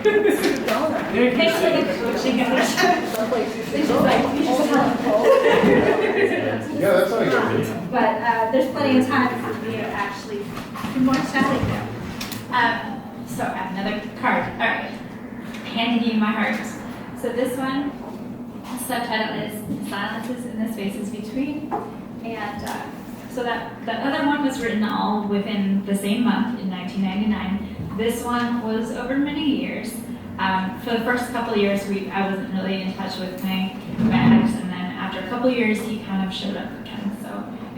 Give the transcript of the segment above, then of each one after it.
Yeah, that's not a good thing. But there's plenty of time for you to actually do more chatting there. So I have another card. All right, handing you my heart. So this one, the subtitle is Silences in the Spaces Between. And so that other one was written all within the same month in 1999. This one was over many years. For the first couple of years, I wasn't really in touch with my ex, and then after a couple of years, he kind of showed up again. So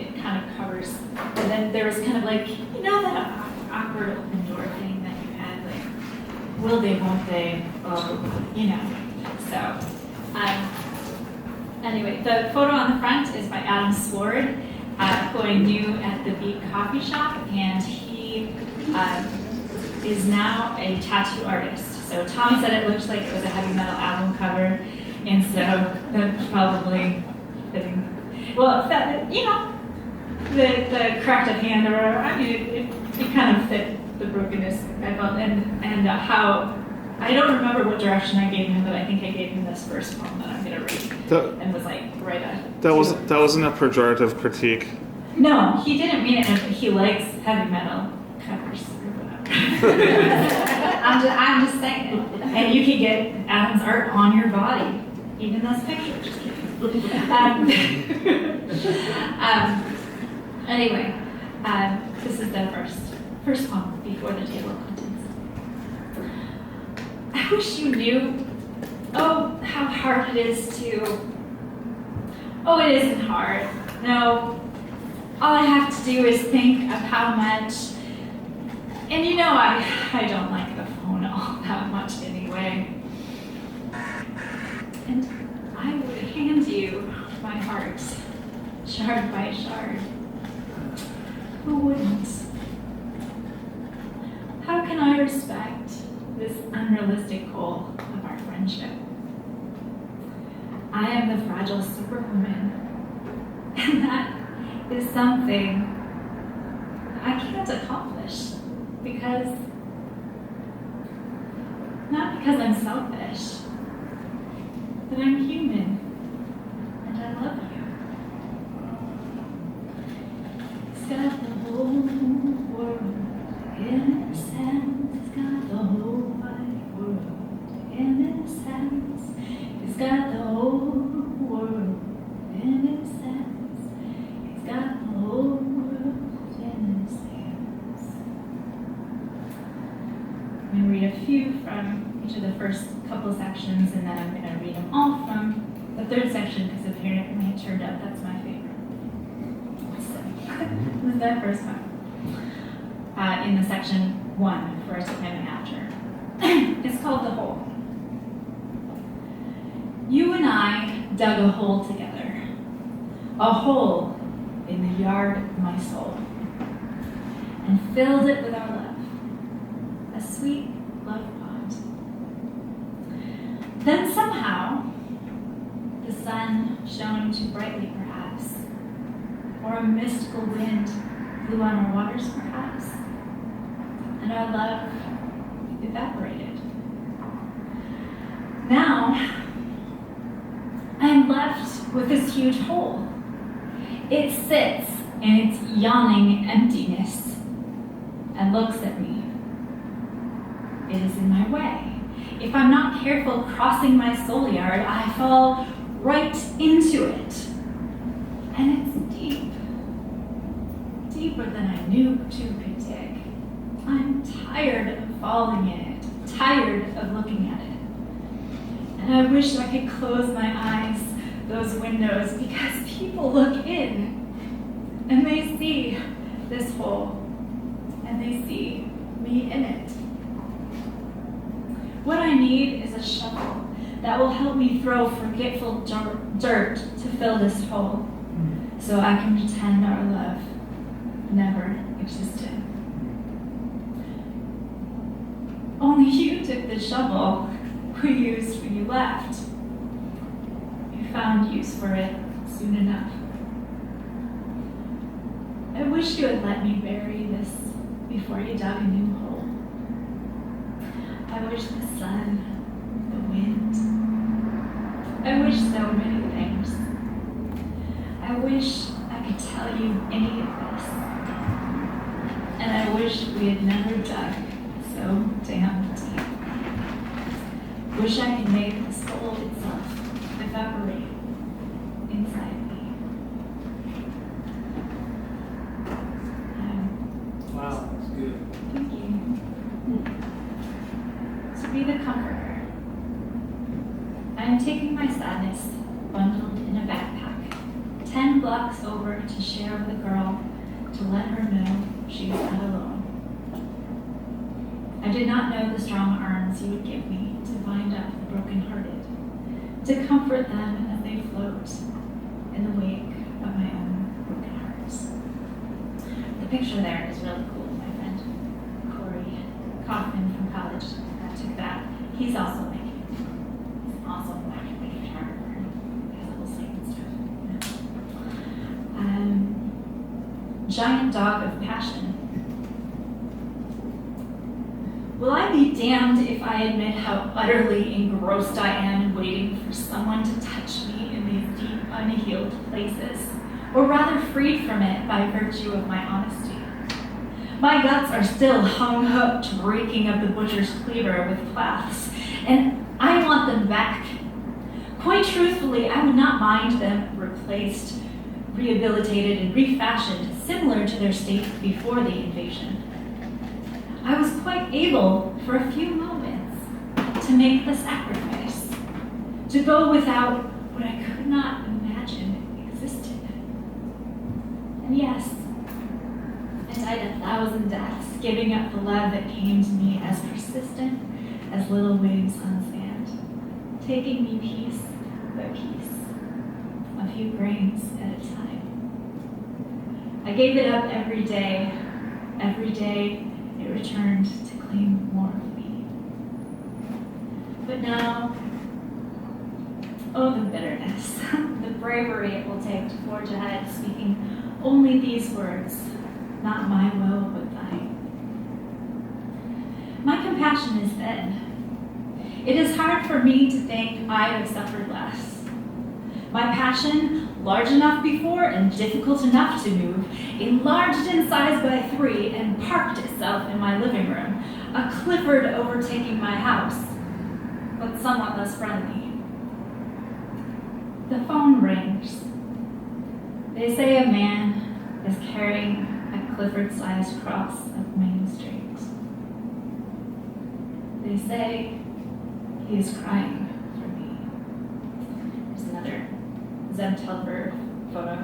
it kind of covers. And then there was kind of like, you know, that awkward open door thing that you had, like, will they, won't they, oh, you know. So anyway, the photo on the front is by Adam Sword, who I knew at the Beat Coffee Shop, and he is now a tattoo artist. So Tommy said it looked like it was a heavy metal album cover, and so that's probably fitting. Well, that, you know, the cracked up hand, or I mean, it kind of fit the brokenness I felt, and how. I don't remember what direction I gave him, but I think I gave him this first poem that I'm going to read, and was like, right at. That wasn't a pejorative critique. No, he didn't mean it. He likes heavy metal covers or whatever. I'm just saying. And you can get Adam's art on your body, even those pictures. Anyway, this is the first poem before the table of contents. I wish you knew, oh, how hard it is to. Oh, it isn't hard. No, all I have to do is think of how much. And you know, I don't like the phone all that much anyway. And I would hand you my heart, shard by shard. Who wouldn't? How can I respect this unrealistic goal of our friendship? I am the fragile superwoman, and that is something I can't accomplish. Not because I'm selfish, but I'm human, and I love you. It's got the whole world in its hands. It's got the whole wide world in its hands. It's got the whole world in its hands. It's got the whole world in its hands. I'm going to read a few from each of the first couple sections, and then I'm going to read them all from the third section, because apparently it turned out that's my favorite. So, this is that first one. In the section 1, first and after. It's called The Hole. You and I dug a hole together, a hole in the yard of my soul, and filled it with our love, a sweet love pot. Then somehow, the sun shone too brightly perhaps, or a mystical wind blew on our waters perhaps, and our love evaporated. Now, I am left with this huge hole. It sits in its yawning emptiness and looks at me. It is in my way. If I'm not careful crossing my soul yard, I fall right into it. And it's deep, deeper than I knew to predict. I'm tired of falling in it, tired of looking at it. And I wish I could close my eyes, those windows, because people look in and they see this hole and they see me in it. What I need is a shovel that will help me throw forgetful dirt to fill this hole, so I can pretend our love never existed. Only you took the shovel we used when you left. You found use for it soon enough. I wish you had let me bury this before you dug a new hole. I wish the sun, the wind. I wish so many things. I wish I could tell you any of this. And I wish we had never dug so damn deep. Wish I could make the soul itself evaporate inside me. Wow, that's good. Thank you. To be the comforter. I am taking my sadness bundled in a backpack, 10 blocks over to share with a girl to let her know she was not alone. I did not know the strong arms you would give me to bind up the brokenhearted, to comfort them as they float in the wake of my own broken hearts. The picture there is really cool. My friend Corey Kaufman from college took that. He's also making. He's also a photographer. He has a whole site and stuff. Giant dog of passion. Will I be damned if I admit how utterly engrossed I am in waiting for someone to touch me in these deep, unhealed places, or rather freed from it by virtue of my honesty. My guts are still hung hooked, raking up the butcher's cleaver with cloths, and I want them back. Quite truthfully, I would not mind them replaced, rehabilitated, and refashioned similar to their state before the invasion. I was quite able, for a few moments, to make the sacrifice, to go without what I could not imagine existed. And yes, I died 1,000 deaths, giving up the love that came to me as persistent as little waves on sand, taking me piece by piece, a few grains at a time. I gave it up every day. Every day it returned to claim more of me. But now, oh, the bitterness, the bravery it will take to forge ahead, speaking only these words, not my will, but thine. My compassion is thin. It is hard for me to think I have suffered less. My passion, large enough before and difficult enough to move, enlarged in size by 3 and parked itself in my living room, a Clifford overtaking my house, but somewhat less friendly. The phone rings. They say a man is carrying a Clifford-sized cross up Main Street. They say he is crying for me. There's another Zeb Telford photo,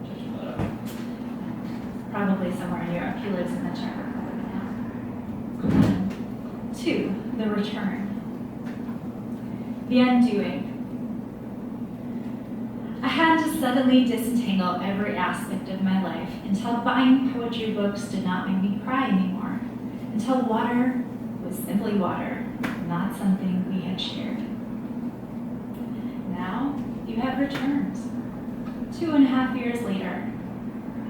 church photo. Probably somewhere in Europe. He lives in the Czech Republic now. 2, the return. The undoing. I had to suddenly disentangle every aspect of my life until buying poetry books did not make me cry anymore, until water was simply water, not something we had shared. Now you have returned, 2.5 years later,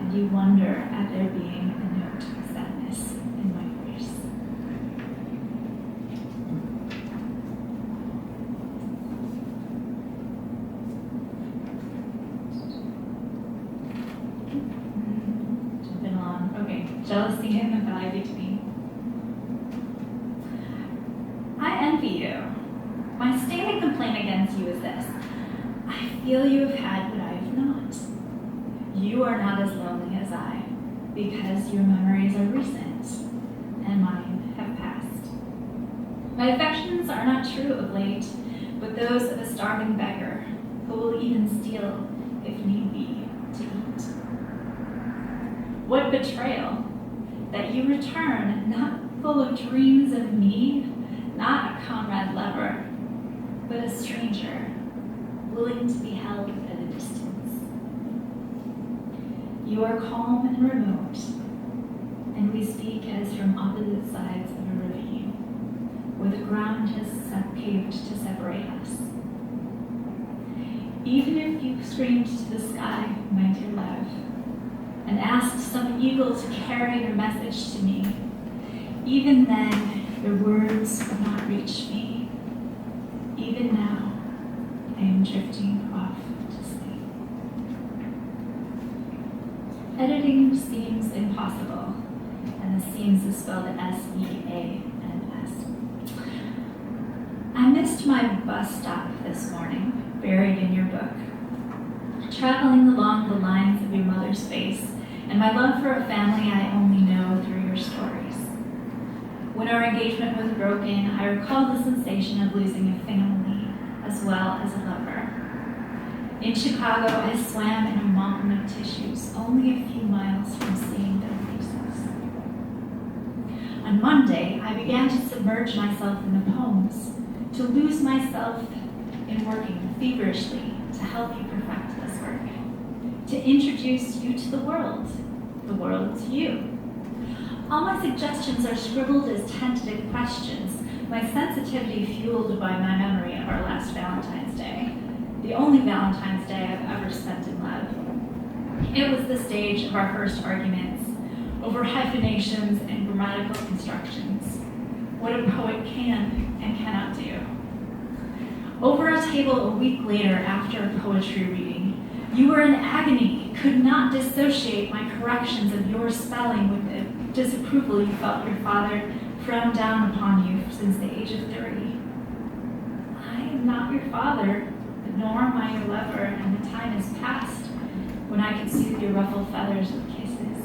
and you wonder at there being a note of sadness in my voice. Jumping along. Okay, jealousy and value to me. I envy you. My standing complaint against you is this. I feel you have had what I have not. You are not as lonely as I, because your memories are recent, and mine have passed. My affections are not true of late, but those of a starving beggar, who will even steal, if need be, to eat. What betrayal, that you return not full of dreams of me, not a comrade lover, but a stranger, willing to be held at a distance. You are calm and remote, and we speak as from opposite sides of a ravine, where the ground has caved to separate us. Even if you screamed to the sky, my dear love, and asked some eagle to carry your message to me, even then Your words will not reach me. Even now, I am drifting off to sleep. Editing seems impossible, and the seams is spelled S-E-A-N-S. I missed my bus stop this morning, buried in your book, traveling along the lines of your mother's face and my love for a family I only know through your stories. When our engagement was broken, I recall the sensation of losing a family as well as a lover. In Chicago, I swam in a mountain of tissues, only a few miles from seeing their faces. On Monday, I began to submerge myself in the poems, to lose myself in working feverishly to help you perfect this work, to introduce you to the world to you. All my suggestions are scribbled as tentative questions, my sensitivity fueled by my memory of our last Valentine's Day, the only Valentine's Day I've ever spent in love. It was the stage of our first arguments over hyphenations and grammatical constructions, what a poet can and cannot do. Over a table a week later after a poetry reading, you were in agony, could not dissociate my corrections of your spelling with the disapproval you felt your father frowned down upon you since the age of 30. I am not your father, nor am I your lover, and the time is past when I could soothe your ruffled feathers with kisses.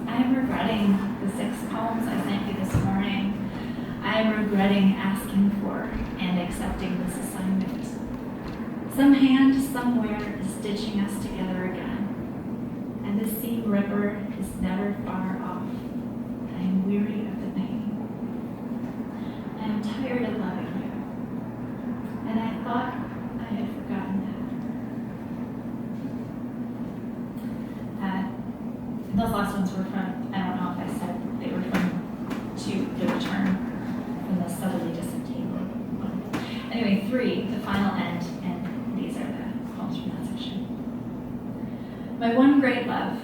I am regretting the 6 poems I sent you this morning. I am regretting asking for and accepting this assignment. Some hand somewhere is stitching us together again, and the seam ripper is never far off. I am weary of the pain. I am tired of loving you, and I thought I had forgotten that. Those last ones were from, I don't know if I said they were from The Return, from the subtly distant table. Anyway, 3, the final end, and these are the poems from that section. My one great love,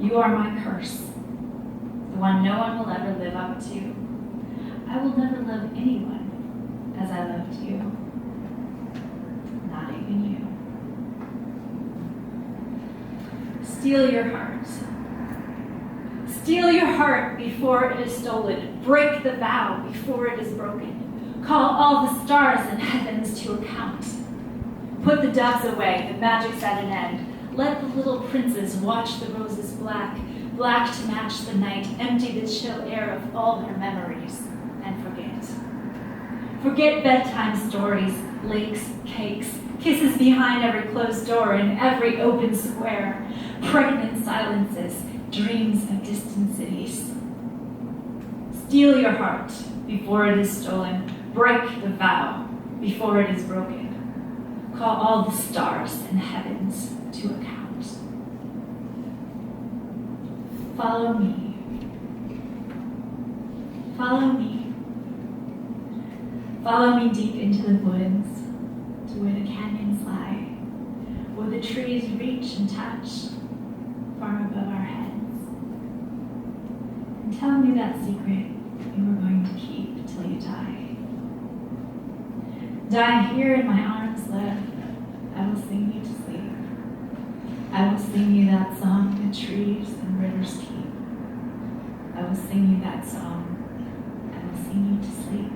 you are my curse, the one no one will ever live up to. I will never love anyone as I loved you, not even you. Steal your heart. Steal your heart before it is stolen. Break the vow before it is broken. Call all the stars in heavens to account. Put the doves away, the magic's at an end. Let the little princes watch the roses black, black to match the night, empty the chill air of all their memories, and forget. Forget bedtime stories, lakes, cakes, kisses behind every closed door in every open square, pregnant silences, dreams of distant cities. Steal your heart before it is stolen. Break the vow before it is broken. Call all the stars in heavens to account. Follow me. Follow me. Follow me deep into the woods to where the canyons lie, where the trees reach and touch far above our heads. And tell me that secret you were going to keep till you die. Die here in my arms, love. I will sing you to sleep. I will sing you that song the trees and rivers keep. I will sing you that song. I will sing you to sleep.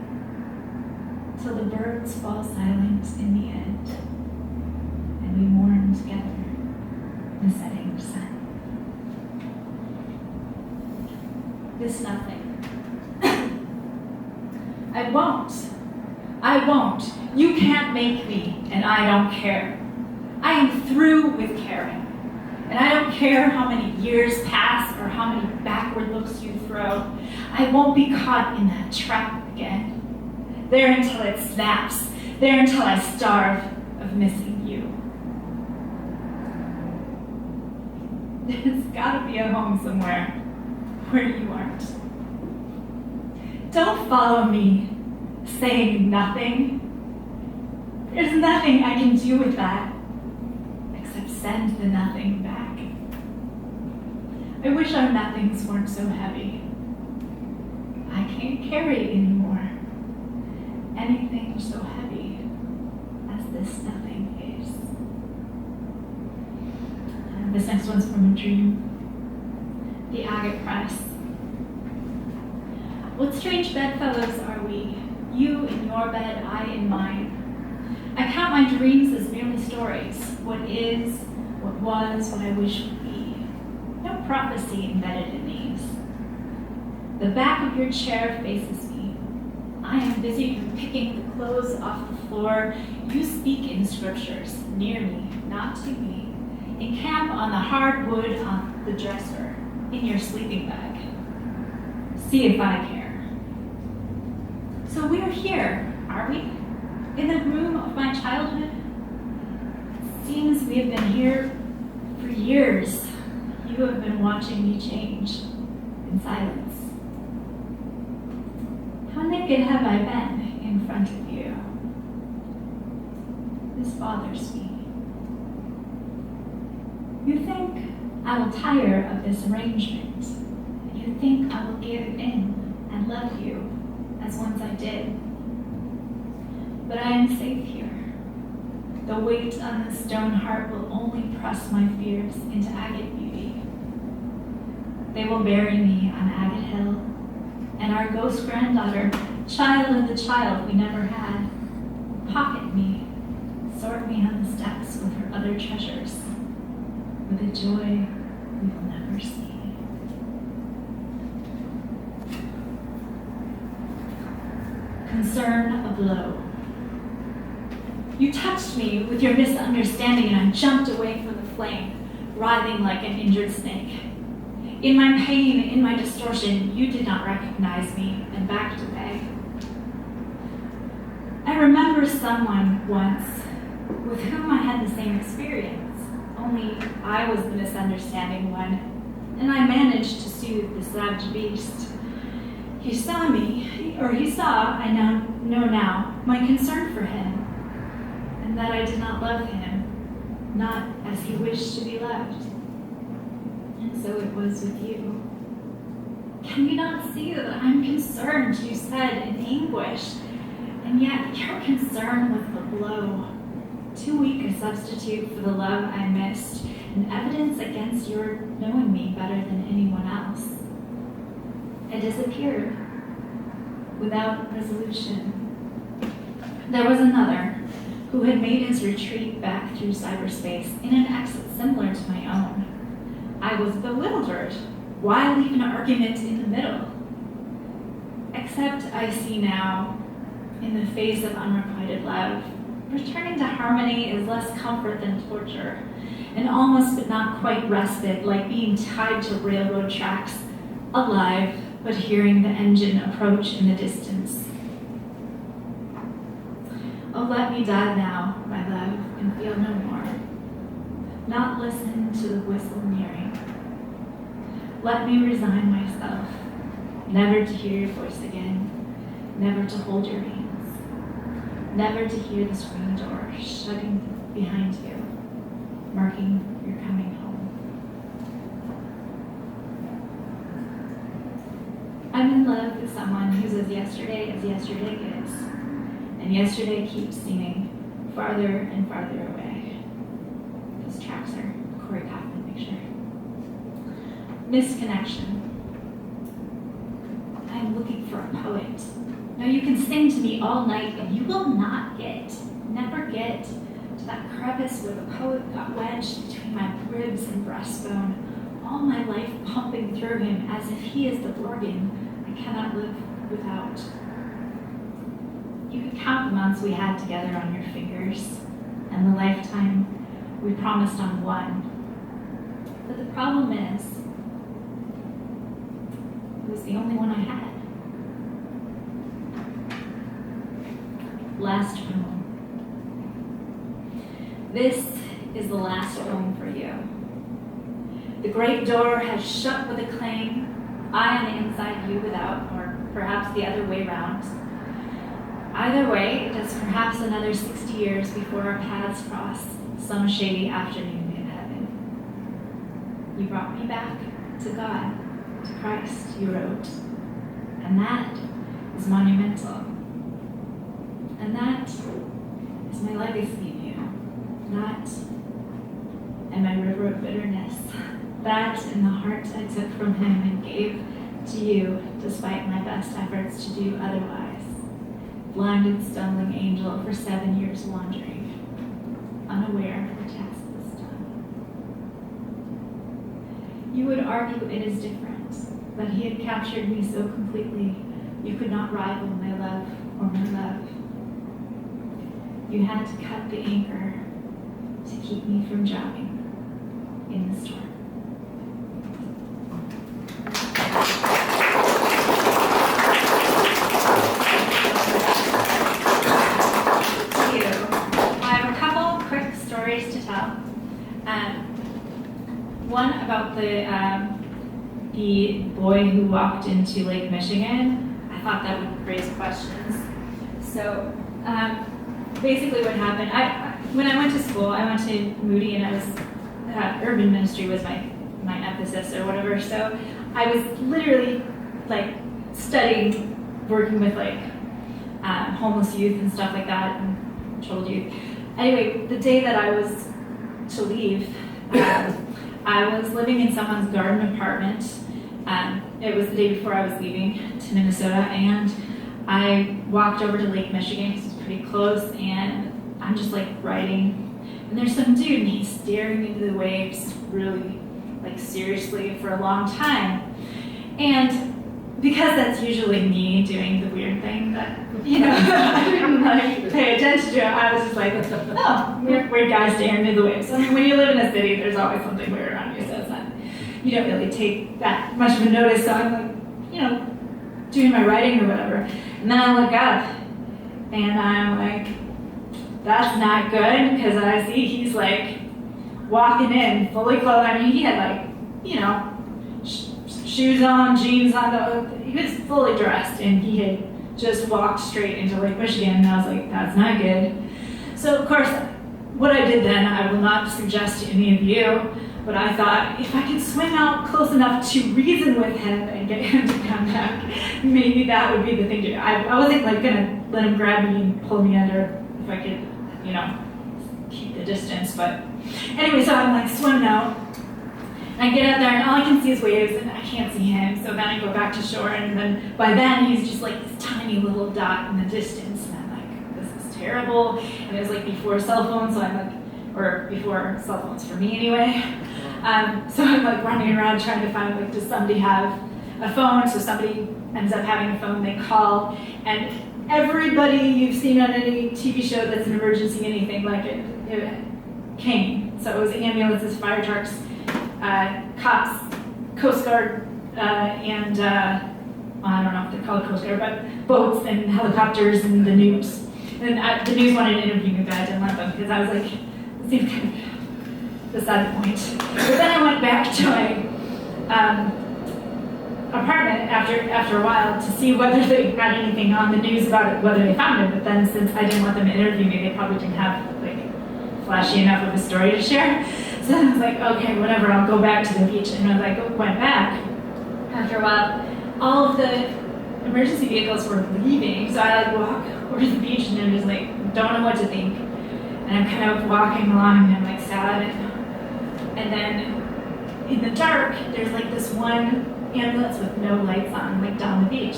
Till the birds fall silent in the end, and we mourn together the setting sun. This nothing. I won't. I won't. You can't make me, and I don't care. I am through with caring. And I don't care how many years pass or how many backward looks you throw. I won't be caught in that trap again. There until it snaps. There until I starve of missing you. There's gotta be a home somewhere where you aren't. Don't follow me, saying nothing. There's nothing I can do with that, except send the nothing back. I wish our nothings weren't so heavy. I can't carry anymore. Anything so heavy as this nothing is. And this next one's from a dream. The agate press. What strange bedfellows are we? You in your bed, I in mine. I count my dreams as merely stories. What is, what was, what I wish would be. No prophecy embedded in these. The back of your chair faces me. I am busy picking the clothes off the floor. You speak in scriptures, near me, not to me. In camp on the hard wood on the dresser, in your sleeping bag. See if I care. So we're here, are we? In the room of my childhood? It seems we have been here for years. You have been watching me change in silence. How naked have I been in front of you? This bothers me. You think I will tire of this arrangement. You think I will give in and love you as once I did. But I am safe here. The weight on the stone heart will only press my fears into agate beauty. They will bury me on Agate Hill, and our ghost granddaughter, child of the child we never had, pocket me, sort me on the steps with her other treasures, with a joy we will never see. Concern a blow. You touched me with your misunderstanding, and I jumped away from the flame, writhing like an injured snake. In my pain, in my distortion, you did not recognize me and backed away. I remember someone once with whom I had the same experience, only I was the misunderstanding one, and I managed to soothe the savage beast. He saw, I know now, my concern for him, and that I did not love him, not as he wished to be loved. And so it was with you. Can you not see that I'm concerned, you said in anguish, and yet your concern was the blow, too weak a substitute for the love I missed, and evidence against your knowing me better than anyone else. I disappeared without resolution. There was another who had made his retreat back through cyberspace in an exit similar to my own. I was bewildered. Why leave an argument in the middle? Except I see now, in the face of unrequited love, returning to harmony is less comfort than torture, and almost but not quite respite, like being tied to railroad tracks, alive, but hearing the engine approach in the distance. Oh, let me die now, my love, and feel no more. Not listen to the whistle nearing. Let me resign myself, never to hear your voice again, never to hold your hands, never to hear the screen door shutting behind you, marking your coming home. I'm in love with someone who's as yesterday is, and yesterday keeps seeming farther and farther away. Those tracks are a Corey Kaufman picture. Misconnection. I'm looking for a poet. Now you can sing to me all night, and you will never get to that crevice where the poet got wedged between my ribs and breastbone, all my life pumping through him as if he is the organ I cannot live without. You can count the months we had together on your fingers, and the lifetime we promised on one. But the problem is, it was the only one I had. Last poem. This is the last poem for you. The great door has shut with a clang, I on the inside, you without, or perhaps the other way round. Either way, it is perhaps another 60 years before our paths cross some shady afternoon in heaven. You brought me back to God, to Christ, you wrote, and And that is monumental. And that is my legacy in you. That and my river of bitterness. That and the heart I took from him and gave to you despite my best efforts to do otherwise. Blinded, stumbling angel for 7 years wandering, unaware the task was done. You would argue it is different, that he had captured me so completely you could not rival my love or my love. You had to cut the anchor to keep me from drowning in the storm. Thank you. I have a couple quick stories to tell. One about the boy who walked into Lake Michigan. I thought that would raise questions. So basically what happened, when I went to school, I went to Moody and I was, urban ministry was my emphasis or whatever. So I was literally like studying, working with like homeless youth and stuff like that and troubled youth. Anyway, the day that I was to leave, I was living in someone's garden apartment. It was the day before I was leaving to Minnesota, and I walked over to Lake Michigan because it's pretty close, and I'm just like writing, and there's some dude, and he's staring into the waves really like seriously for a long time. And because that's usually me doing the weird thing that, I didn't like pay attention to it, I was just like, oh, weird guy staring into the waves. I mean, when you live in a city, there's always something weird around you, so it's not, you don't really take that much of a notice. So I'm like, doing my writing or whatever. And then I look up, and I'm like, that's not good, because I see he's like walking in fully clothed. I mean, he had like, shoes on, jeans on, he was fully dressed, and he had just walked straight into Lake Michigan, and I was like, that's not good. So of course, what I did then, I will not suggest to any of you, but I thought, if I could swim out close enough to reason with him and get him to come back, maybe that would be the thing to do. I wasn't like gonna let him grab me and pull me under if I could, keep the distance, but anyway, so I'm like swimming out. I get out there and all I can see is waves and I can't see him. So then I go back to shore, and then by then he's just like this tiny little dot in the distance. And I'm like, this is terrible. And it was like before cell phones, so I'm like, or before cell phones for me anyway. So I'm like running around trying to find like, does somebody have a phone? So somebody ends up having a phone, they call, and everybody you've seen on any TV show that's an emergency, anything like it came. So it was ambulances, fire trucks, cops, Coast Guard, and I don't know if they're called Coast Guard, but boats and helicopters and the news. And the news wanted to interview me, but I didn't let them because I was like, it seemed kind of beside the point. But then I went back to my apartment after a while to see whether they got anything on the news about it, whether they found it. But then since I didn't let them interview me, they probably didn't have like flashy enough of a story to share. So then I was like, okay, whatever, I'll go back to the beach. And as I went back, after a while, all of the emergency vehicles were leaving. So I like walk over to the beach and I'm just like, don't know what to think. And I'm kind of walking along and I'm like sad. And then in the dark, there's like this one ambulance with no lights on, like down the beach.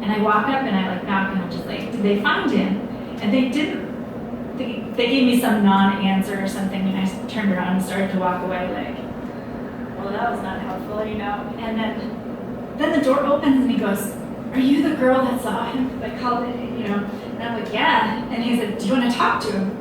And I walk up and I like knock and I'm just like, did they find him? And they didn't. They gave me some non-answer or something, and I turned around and started to walk away like, well, that was not helpful, And then the door opens and he goes, are you the girl that saw him, that called it, And I'm like, yeah. And he said, do you want to talk to him?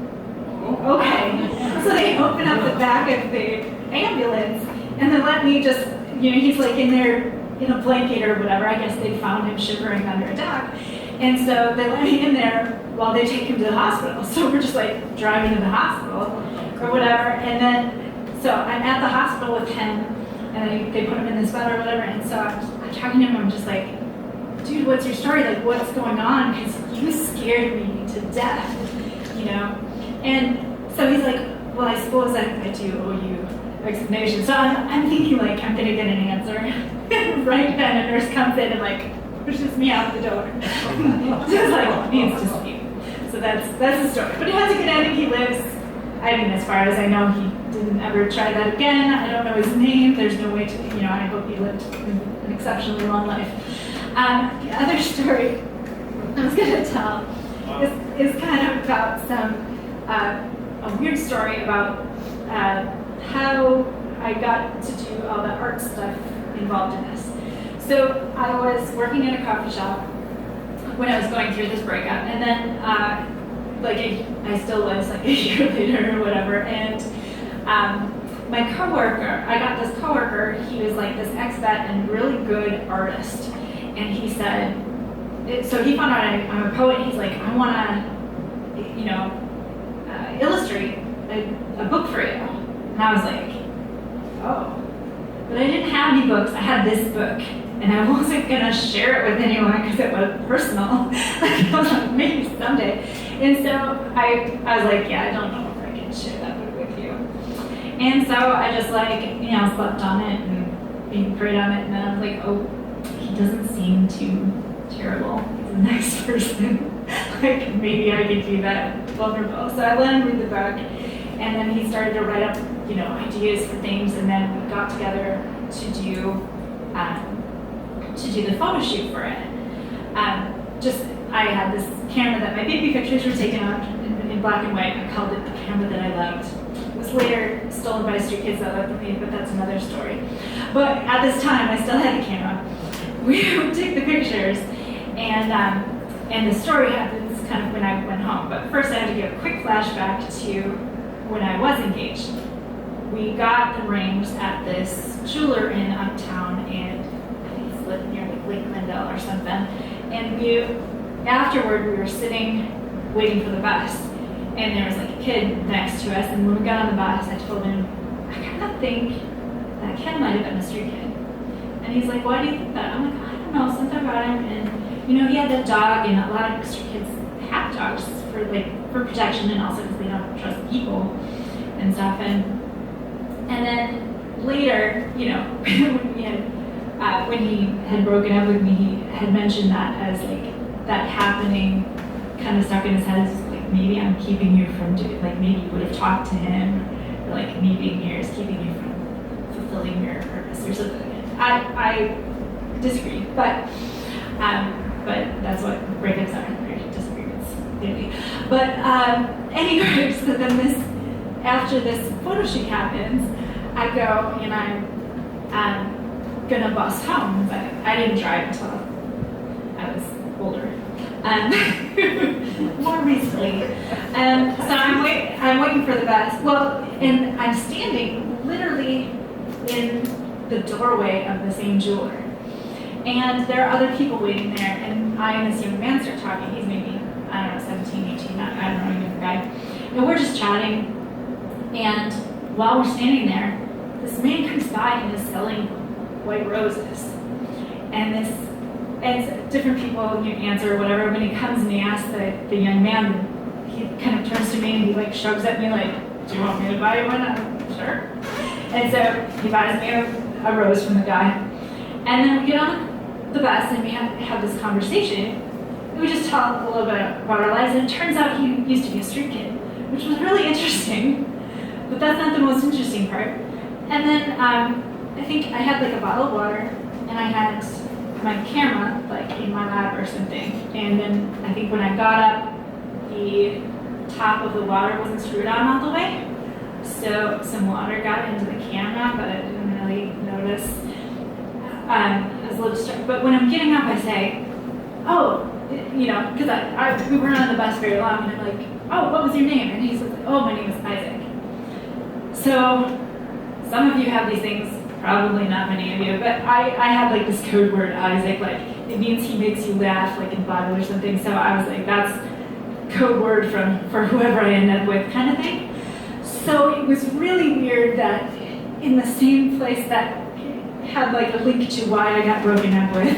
Okay. So they open up the back of the ambulance, and they let me just, he's like in there in a blanket or whatever. I guess they found him shivering under a dock. And so they let me in there while they take him to the hospital. So we're just like driving to the hospital or whatever. And then, so I'm at the hospital with him, and they put him in this bed or whatever. And so I'm talking to him, I'm just like, dude, what's your story? Like, what's going on? Because you scared me to death, And so he's like, well, I suppose I do owe you explanation. So I'm thinking like, I'm gonna get an answer. Right then a nurse comes in and like pushes me out the door. Just like needs to sleep. So that's the story. But it has a good ending. He lives, I mean, as far as I know, he didn't ever try that again. I don't know his name. There's no way to, I hope he lived an exceptionally long life. The other story I was going to tell is kind of about a weird story about how I got to do all the art stuff involved in this. So I was working in a coffee shop when I was going through this breakup, and then I still was like a year later or whatever, and my coworker, I got this coworker, he was like this expat and really good artist, and he said, so he found out I'm a poet, he's like, I want to, illustrate a book for you. And I was like, oh. But I didn't have any books, I had this book. And I wasn't gonna share it with anyone because it was personal. I was like, maybe someday. And so I was like, yeah, I don't know if I can share that book with you. And so I just slept on it and prayed on it. And then I was like, oh, he doesn't seem too terrible. He's a nice person. Like maybe I could do that vulnerable. So I let him read the book. And then he started to write up, ideas for things. And then we got together to do the photo shoot for it. I had this camera that my baby pictures were taken on in black and white. I called it the camera that I loved. It was later stolen by street kids that loved me, but that's another story. But at this time, I still had the camera. We would take the pictures, and the story happens kind of when I went home. But first, I had to give a quick flashback to when I was engaged. We got the rings at this jeweler in uptown, and lived near Lake Glendale or something, and afterward we were sitting waiting for the bus, and there was like a kid next to us, and when we got on the bus I told him, I kind of think that kid might have been a street kid. And he's like, why do you think that? I'm like, I don't know, something about him. And he had that dog, and a lot of street kids have dogs for protection, and also because they don't trust people and stuff. And then later, when he had broken up with me, he had mentioned that as that happening kind of stuck in his head as maybe I'm keeping you from maybe you would have talked to him, or me being here is keeping you from fulfilling your purpose or something. I disagree, but that's what breakups are, disagreements, maybe. But anyway, so then after this photo shoot happens, I go and I'm gonna bus home, but I didn't drive until I was older, more recently. So I'm waiting for the bus. Well, and I'm standing literally in the doorway of the same jeweler, and there are other people waiting there. And I and this young man start talking. He's maybe 17, 18. I don't know, young guy. And we're just chatting. And while we're standing there, this man comes by and is selling white roses, and different people answer or whatever. When he comes and he asks the young man, he kind of turns to me and he shrugs at me do you want me to buy you one? I'm sure. And so he buys me a rose from the guy, and then we get on the bus and we have this conversation. We just talk a little bit about our lives, and it turns out he used to be a street kid, which was really interesting, but that's not the most interesting part. And then I think I had a bottle of water, and I had my camera in my lap or something. And then I think when I got up, the top of the water wasn't screwed on all the way. So some water got into the camera, but I didn't really notice. I was a little distracted. But when I'm getting up, I say, oh, because we weren't on the bus very long, and I'm like, oh, what was your name? And he says, oh, my name is Isaac. So some of you have these things, probably not many of you, but I had this code word, Isaac, it means he makes you laugh, in the Bible or something. So I was like, that's code word for whoever I end up with, kind of thing. So it was really weird that in the same place that had a link to why I got broken up with,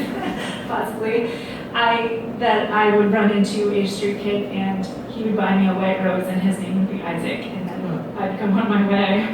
possibly, I would run into a street kid and he would buy me a white rose and his name would be Isaac, and then I'd come on my way.